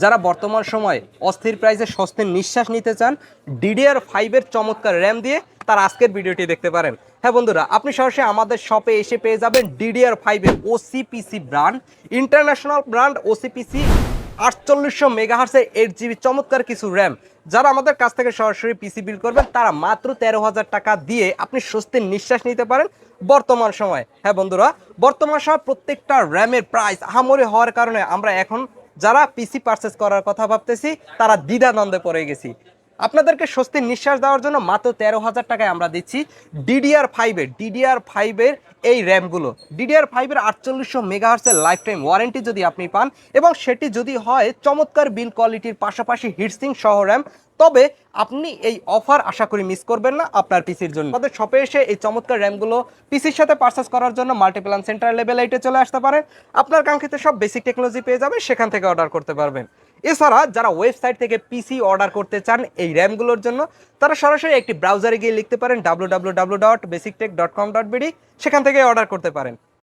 যারা বর্তমান সময়ে অস্থির প্রাইসে স্বস্তির নিঃশ্বাস নিতে চান DDR5 চমৎকার র্যাম দিয়ে তার আজকের ভিডিওটি দেখতে পারেন। হ্যাঁ বন্ধুরা, আপনি সরাসরি আমাদের শপে এসে পেয়ে যাবেন DDR5 OCPC brand, international brand OCPC 4800 মেগাহার্টসের 8GB চমৎকার কিছু র্যাম। যারা আমাদের কাছ থেকে সরাসরি পিসি বিল করবেন তারা মাত্র 13,000 টাকা দিয়ে আপনি স্বস্তির নিঃশ্বাস নিতে পারেন বর্তমান সময়ে। হ্যাঁ বন্ধুরা, বর্তমান সময় প্রত্যেকটা র্যামের প্রাইস আহামরি হওয়ার কারণে আমরা এখন যারা পিসি পারচেস করার কথা ভাবতেছি তারা দ্বিধাদ্বন্দ্বে পড়ে গেছি। আপনাদেরকে স্বস্তির নিঃশ্বাস দেওয়ার জন্য মাত্র 13,000 টাকায় আমরা দিচ্ছি DDR5 এর এই র্যামগুলো। DDR5 4800 মেগাহার্টসের লাইফ টাইম ওয়ারেন্টি যদি আপনি পান এবং সেটি যদি হয় চমৎকার বিল কোয়ালিটির পাশাপাশি হিটসিং সহ র্যাম, তবে আপনি এই অফার আশা করি মিস করবেন না আপনার পিসির জন্য। আমাদের শপে এসে এই চমৎকার র্যামগুলো পিসির সাথে পারচেস করার জন্য মাল্টিপ্লান সেন্টার লেভেল 8-এ চলে আসতে পারেন। আপনার কাঙ্ক্ষিত সব বেসিক টেকনোলজি পেয়ে যাবেন, সেখান থেকে অর্ডার করতে পারবেন। এছাড়া যারা ওয়েবসাইট থেকে পিসি অর্ডার করতে চান এই র্যামগুলোর জন্য, তারা সরাসরি একটি ব্রাউজারে গিয়ে লিখতে পারেন www.basictech.com.bd, সেখান থেকে অর্ডার করতে পারেন।